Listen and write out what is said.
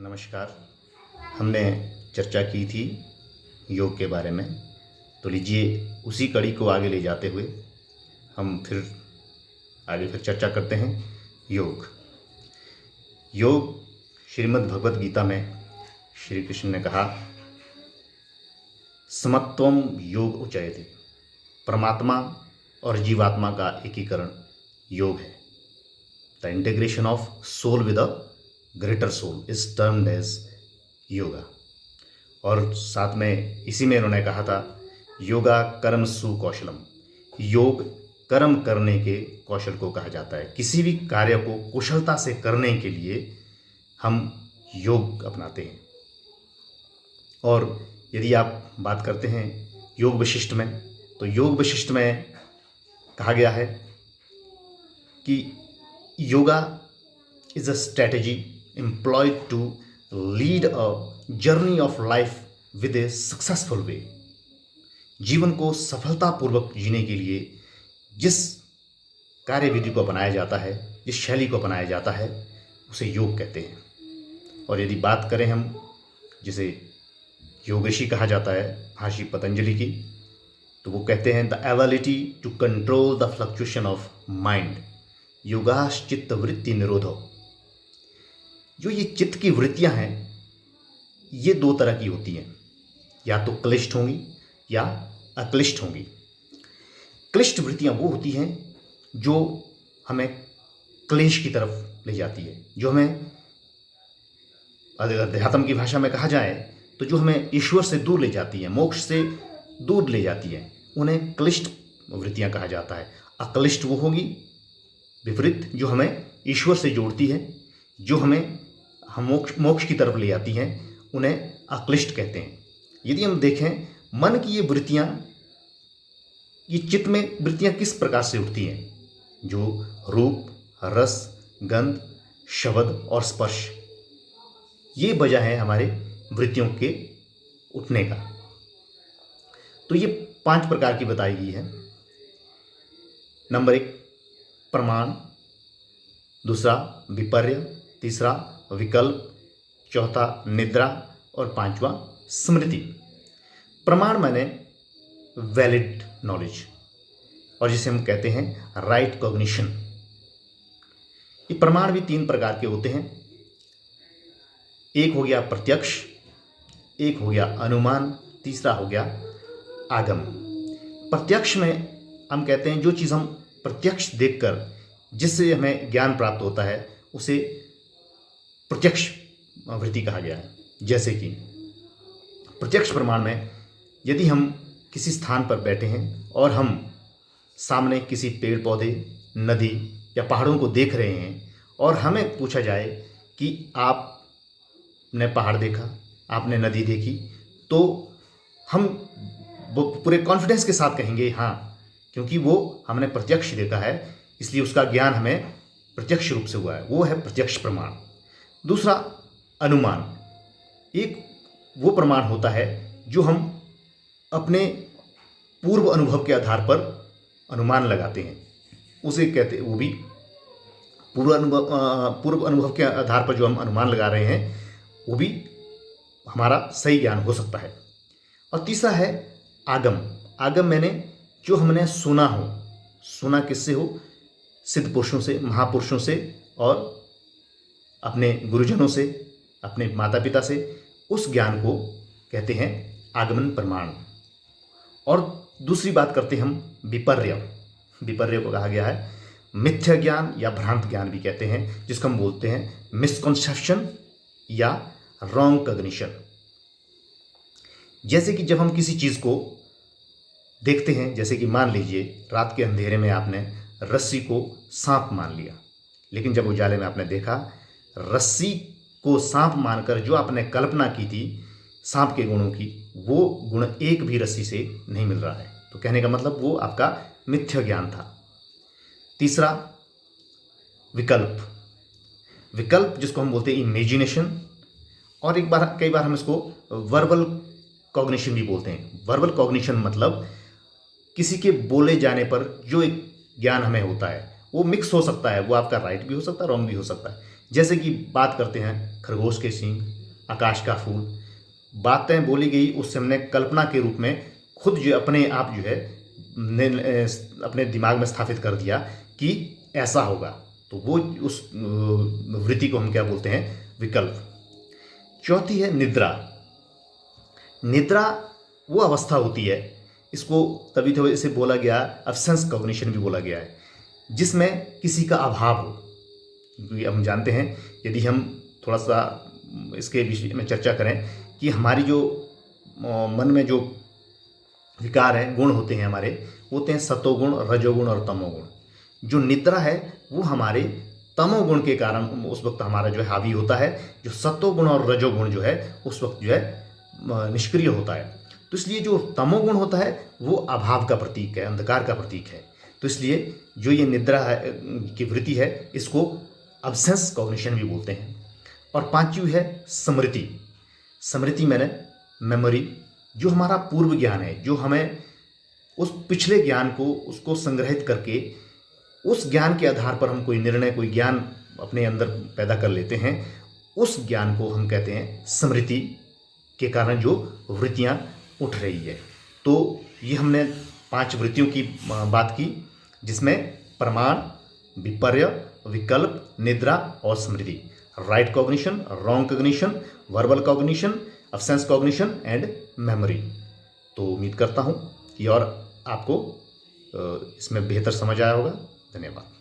नमस्कार। हमने चर्चा की थी योग के बारे में, तो लीजिए उसी कड़ी को आगे ले जाते हुए हम फिर चर्चा करते हैं। योग श्रीमद् भगवत गीता में श्री कृष्ण ने कहा, समत्वम योग उच्यते। परमात्मा और जीवात्मा का एकीकरण योग है। The integration of soul with a greater soul is termed as yoga. और साथ में इसी में उन्होंने कहा था, योगा कर्म सुकौशलम। योग कर्म करने के कौशल को कहा जाता है। किसी भी कार्य को कुशलता से करने के लिए हम योग अपनाते हैं। और यदि आप बात करते हैं योग विशिष्ट में, तो योग विशिष्ट में कहा गया है कि yoga is a strategy employed to lead a journey of life with a successful way। जीवन को सफलतापूर्वक जीने के लिए जिस कार्य विधि को अपनाया जाता है, जिस शैली को अपनाया जाता है, उसे योग कहते हैं। और यदि बात करें हम, जिसे योग ऋषि कहा जाता है महर्षि पतंजलि की, तो वो कहते हैं, the ability to control the fluctuation of mind, योगाश्चित्त वृत्ति निरोधो। जो ये चित्त की वृत्तियां हैं, ये दो तरह की होती हैं, या तो क्लिष्ट होंगी या अक्लिष्ट होंगी। क्लिष्ट वृत्तियां वो होती हैं जो हमें क्लेश की तरफ ले जाती है, जो हमें, अध्यात्म की भाषा में कहा जाए तो जो हमें ईश्वर से दूर ले जाती है, मोक्ष से दूर ले जाती है, उन्हें क्लिष्ट वृत्तियां कहा जाता है। अक्लिष्ट वो होगी विपरीत, जो हमें ईश्वर से जोड़ती है, जो हम मोक्ष की तरफ ले जाती हैं, उन्हें अक्लिष्ट कहते हैं। यदि हम देखें मन की ये वृत्तियां, ये चित्त में वृत्तियां किस प्रकार से उठती हैं, जो रूप, रस, गंध, शब्द और स्पर्श, ये वजह है हमारे वृत्तियों के उठने का। तो ये 5 प्रकार की बताई गई है। नंबर 1 प्रमाण, दूसरा विपर्य, तीसरा विकल्प, चौथा निद्रा और 5वां स्मृति। प्रमाण माने वैलिड नॉलेज, और जिसे हम कहते हैं राइट कॉग्निशन। ये प्रमाण भी 3 प्रकार के होते हैं। एक हो गया प्रत्यक्ष, एक हो गया अनुमान, तीसरा हो गया आगम। प्रत्यक्ष में हम कहते हैं जो चीज़ हम प्रत्यक्ष देखकर जिससे हमें ज्ञान प्राप्त होता है, उसे प्रत्यक्ष वृत्ति कहा गया है। जैसे कि प्रत्यक्ष प्रमाण में यदि हम किसी स्थान पर बैठे हैं और हम सामने किसी पेड़ पौधे, नदी या पहाड़ों को देख रहे हैं, और हमें पूछा जाए कि आपने पहाड़ देखा, आपने नदी देखी, तो हम वो पूरे कॉन्फिडेंस के साथ कहेंगे हाँ, क्योंकि वो हमने प्रत्यक्ष देखा है, इसलिए उसका ज्ञान हमें प्रत्यक्ष रूप से हुआ है। वो है प्रत्यक्ष प्रमाण। दूसरा अनुमान। एक वो प्रमाण होता है जो हम अपने पूर्व अनुभव के आधार पर अनुमान लगाते हैं, उसे कहते, वो भी पूर्व अनुभव के आधार पर जो हम अनुमान लगा रहे हैं, वो भी हमारा सही ज्ञान हो सकता है। और तीसरा है आगम। आगम मैंने जो हमने सुना हो, सुना किससे हो, सिद्ध पुरुषों से, महापुरुषों से, और अपने गुरुजनों से, अपने माता पिता से, उस ज्ञान को कहते हैं आगमन प्रमाण। और दूसरी बात करते हैं हम विपर्य। विपर्य को कहा गया है मिथ्या ज्ञान या भ्रांत ज्ञान भी कहते हैं, जिसको हम बोलते हैं मिसकॉन्सेप्शन या रॉन्ग कॉग्निशन। जैसे कि जब हम किसी चीज़ को देखते हैं, जैसे कि मान लीजिए रात के अंधेरे में आपने रस्सी को सांप मान लिया, लेकिन जब उजाले में आपने देखा रस्सी को सांप मानकर जो आपने कल्पना की थी सांप के गुणों की, वो गुण एक भी रस्सी से नहीं मिल रहा है। तो कहने का मतलब वो आपका मिथ्या ज्ञान था। तीसरा विकल्प। विकल्प जिसको हम बोलते हैं इमेजिनेशन, और कई बार हम इसको वर्बल कॉग्निशन भी बोलते हैं। वर्बल कॉग्निशन मतलब किसी के बोले जाने पर जो एक ज्ञान हमें होता है, वो मिक्स हो सकता है, वो आपका राइट भी हो सकता है, रॉन्ग भी हो सकता है। जैसे कि बात करते हैं खरगोश के सींग, आकाश का फूल, बातें बोली गई उससे हमने कल्पना के रूप में खुद जो अपने आप जो है अपने दिमाग में स्थापित कर दिया कि ऐसा होगा, तो वो उस वृत्ति को हम क्या बोलते हैं, विकल्प। चौथी है निद्रा। निद्रा वो अवस्था होती है, इसको तभी तो इसे बोला गया, एब्सेंस कॉग्निशन भी बोला गया है, जिसमें किसी का अभाव हो। क्योंकि हम जानते हैं, यदि हम थोड़ा सा इसके विषय में चर्चा करें कि हमारी जो मन में जो विकार है, गुण होते हैं हमारे, वो होते हैं सतोगुण, रजोगुण और तमोगुण। जो निद्रा है वो हमारे तमोगुण के कारण उस वक्त हमारा जो है हावी होता है, जो सतोगुण और रजोगुण जो है उस वक्त जो है निष्क्रिय होता है। तो इसलिए जो तमोगुण होता है वो अभाव का प्रतीक है, अंधकार का प्रतीक है। तो इसलिए जो ये निद्रा है की वृत्ति है, इसको अब्सेंस कॉग्निशन भी बोलते हैं। और पांचवी है स्मृति। स्मृति मैंने मेमोरी, जो हमारा पूर्व ज्ञान है, जो हमें उस पिछले ज्ञान को उसको संग्रहित करके उस ज्ञान के आधार पर हम कोई निर्णय, कोई ज्ञान अपने अंदर पैदा कर लेते हैं, उस ज्ञान को हम कहते हैं स्मृति, के कारण जो वृत्तियाँ उठ रही है। तो ये हमने 5 वृत्तियों की बात की, जिसमें प्रमाण, विपर्य, विकल्प, निद्रा और स्मृति। Right cognition, wrong cognition, verbal cognition, absence cognition and memory. तो उम्मीद करता हूँ कि और आपको इसमें बेहतर समझ आया होगा। धन्यवाद।